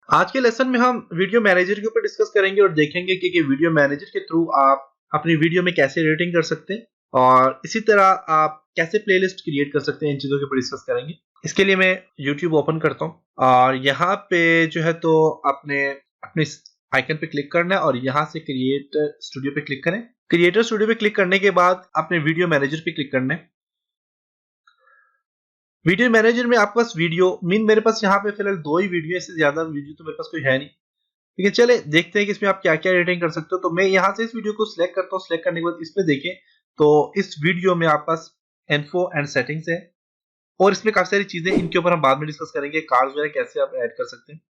आज के लेसन में हम वीडियो मैनेजर के ऊपर डिस्कस करेंगे और देखेंगे कि वीडियो मैनेजर के थ्रू आप अपनी वीडियो में कैसे एडिटिंग कर सकते हैं और इसी तरह आप कैसे प्लेलिस्ट क्रिएट कर सकते हैं। इन चीजों के ऊपर डिस्कस करेंगे। इसके लिए मैं YouTube ओपन करता हूं और यहाँ पे जो है तो अपने आइकन पे क्लिक करना है और यहाँ से क्रिएट स्टूडियो पे क्लिक करें। क्रिएटर स्टूडियो पे क्लिक करने के बाद अपने वीडियो मैनेजर पे क्लिक करना है। वीडियो मैनेजर में आपके पास मेरे पास यहाँ पे फिलहाल 2 ही वीडियो, इससे ज्यादा वीडियो तो मेरे पास कोई है नहीं। ठीक है, चले देखते हैं कि इसमें आप क्या क्या एडिटिंग कर सकते हो। तो मैं यहाँ से इस वीडियो को सिलेक्ट करता हूँ। सिलेक्ट करने के बाद इसमें देखें तो इस वीडियो में आपके पास इन्फो एंड सेटिंग्स है और इसमें काफी सारी चीजें, इनके ऊपर हम बाद में डिस्कस करेंगे। कार्ड्स वगैरह कैसे आप ऐड कर सकते हैं।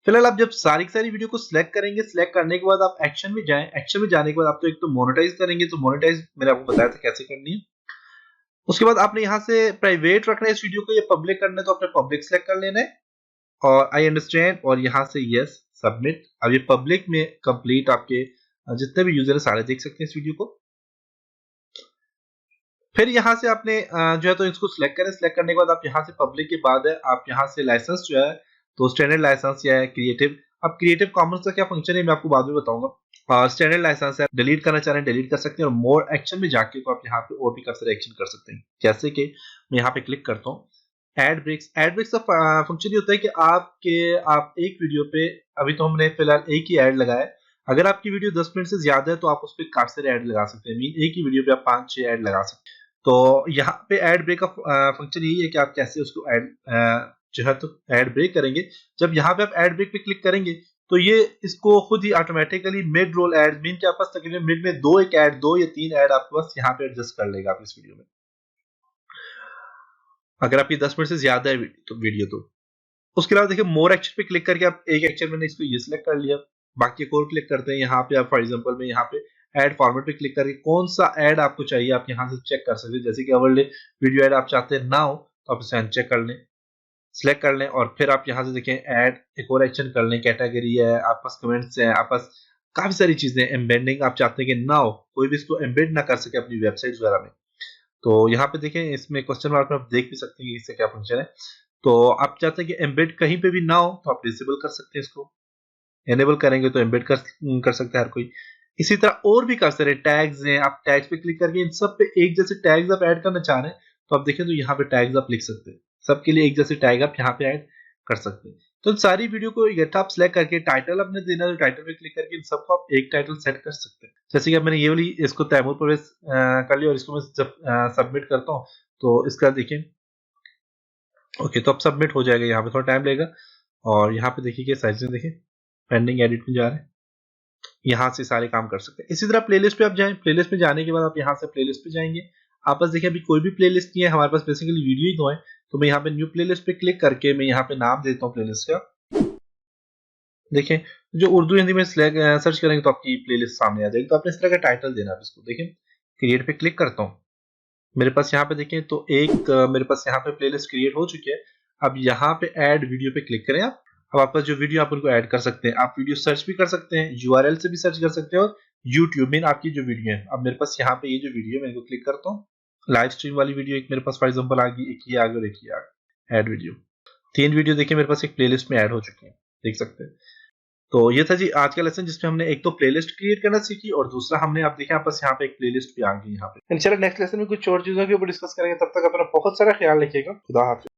फिलहाल आप जब सारी की सारी वीडियो को सिलेक्ट करेंगे, सिलेक्ट करने के बाद आप एक्शन में जाएं। एक्शन में जाने के बाद आप तो एक तो मोनेटाइज करेंगे, तो मोनेटाइज मैंने आपको बताया था कैसे करनी है। उसके बाद आपने यहाँ से प्राइवेट रखना है इस वीडियो को या पब्लिक करना है, तो आपने पब्लिक सेलेक्ट कर लेना है और आई अंडरस्टैंड और यहाँ से यस सबमिट। अब ये पब्लिक में कंप्लीट आपके जितने भी यूजर है सारे देख सकते हैं इस वीडियो को। फिर यहाँ से आपने जो है तो इसको सिलेक्ट करें। सिलेक्ट करने के बाद आप यहाँ से पब्लिक के बाद है आप यहाँ से लाइसेंस जो है तो स्टैंडर्ड लाइसेंस या क्रिएटिव। अब क्रिएटिव कॉमन्स का क्या फंक्शन है मैं आपको बाद में बताऊंगा। स्टैंडर्ड लाइसेंस है, डिलीट करना चाह रहे हैं डिलीट कर सकते हैं और मोर एक्शन में जाके तो आप यहाँ पे और भी काफी सारे एक्शन कर सकते हैं। जैसे कि मैं यहाँ पे क्लिक करता हूँ एड ब्रेक्स। एड ब्रेक्स का फंक्शन ये होता है कि आप एक वीडियो पे, अभी तो हमने फिलहाल एक ही ऐड लगाया है, अगर आपकी वीडियो 10 मिनट से ज्यादा है तो आप उस पर काफी सारे ऐड लगा सकते हैं। एक ही वीडियो पे आप 5-6 ऐड लगा सकते हैं। तो यहाँ पे एड ब्रेक का फंक्शन यही है कि आप कैसे उसको ऐड जो है तो ऐड ब्रेक करेंगे। जब यहाँ पे आप ऐड ब्रेक पे क्लिक करेंगे तो ये इसको खुद ही ऑटोमेटिकली मिड रोल ऐड मीन के आपस तकरीबन मिड में 2 या 3 ऐड आपके पास यहाँ पे एडजस्ट कर लेगा आप इस वीडियो में, अगर आपकी 10 मिनट से ज्यादा है वीडियो तो। उसके अलावा देखिए मोर एक्शन पे क्लिक करके आप एक एक्शन मैंने इसको ये सिलेक्ट कर लिया, बाकी एक और क्लिक करते हैं। यहाँ पे आप फॉर एग्जांपल में यहाँ पे ऐड फॉर्मेट पे क्लिक करके कौन सा ऐड आपको चाहिए आप यहाँ से चेक कर सकते हैं। जैसे कि ओवरले वीडियो ऐड आप चाहते हैं ना हो तो आप इसे अनचेक कर लें, सिलेक्ट कर लें और फिर आप यहाँ से देखें ऐड एक और एक्शन कर लें। कैटेगरी है, आपके पास कमेंट्स है, आपके पास काफी सारी चीजें। एम्बेडिंग आप चाहते हैं कि ना हो, कोई भी इसको एम्बेड ना कर सके अपनी वेबसाइट वगैरह में, तो यहाँ पे देखें इसमें क्वेश्चन मार्क में आप देख भी सकते हैं कि इससे क्या फंक्शन है। तो आप चाहते हैं कि एम्बेड कहीं पे भी ना हो तो आप डिसेबल कर सकते हैं इसको, एनेबल करेंगे तो एम्बेड कर सकते हैं हर कोई। इसी तरह और भी काफी सारे टैग्स हैं, आप टैग्स पे क्लिक करके इन सब पे एक जैसे टैग्स आप ऐड करना चाह रहे हैं तो आप देखें तो यहाँ पे टैग्स आप लिख सकते हैं। सबके लिए एक जैसे टैग आप यहाँ पे ऐड कर सकते हैं। तो सारी वीडियो को इकट्ठा आप सिलेक्ट करके टाइटल अपने देना है तो टाइटल पे क्लिक करके इन सबको आप एक टाइटल सेट कर सकते हैं। जैसे कि मैंने ये वाली इसको तैमूर परवेज कर लिया और इसको मैं जब सबमिट करता हूँ तो इसका देखिए ओके, तो अब सबमिट हो जाएगा। यहाँ पे थोड़ा टाइम लगेगा और यहाँ पे देखिए साइज में देखिए पेंडिंग एडिट में जा रहे हैं। यहाँ से सारे काम कर सकते हैं। इसी तरह प्लेलिस्ट पे आप जाएं। प्लेलिस्ट पे जाने के बाद आप यहाँ से प्लेलिस्ट पे जाएंगे। आप बस देखिए अभी कोई भी प्लेलिस्ट नहीं है हमारे पास, बेसिकली वीडियो ही दो है। तो मैं यहाँ पे न्यू प्लेलिस्ट पे क्लिक करके मैं यहाँ पे नाम देता हूँ प्लेलिस्ट का। देखें जो उर्दू हिंदी में सर्च करेंगे तो आपकी प्लेलिस्ट सामने आ जाएगी। तो आपने इस तरह का टाइटल देना है इसको। देखें क्रिएट पे क्लिक करता हूँ, मेरे पास यहाँ पे देखें तो एक मेरे पास यहाँ पे प्लेलिस्ट क्रिएट हो चुकी है। अब यहाँ पे ऐड वीडियो पे क्लिक करें आप। अब आपका जो वीडियो आप उनको ऐड कर सकते हैं। आप वीडियो सर्च भी कर सकते हैं, URL से भी सर्च कर सकते हैं और यूट्यूब में आपकी जो वीडियो है। अब मेरे पास यहाँ पे ये जो वीडियो मैं इनको क्लिक करता हूँ, लाइव स्ट्रीम वाली वीडियो एक मेरे पास फॉर एग्जाम्पल आ गई, एक ये आ गई और एक ये आ गई ऐड वीडियो। 3 वीडियो देखिए मेरे पास एक प्लेलिस्ट में ऐड हो चुकी है, देख सकते हैं। तो ये था जी आज का लेसन जिसमें हमने एक तो प्लेलिस्ट क्रिएट करना सीखी और दूसरा हमने आप देखिए बस यहाँ पे एक प्लेलिस्ट भी आ गई यहाँ पे। चलो नेक्स्ट लेसन में कुछ और चीजों के ऊपर डिस्कस करेंगे। तब तक अपना बहुत सारा ख्याल रखिएगा। खुदा हाफिज़।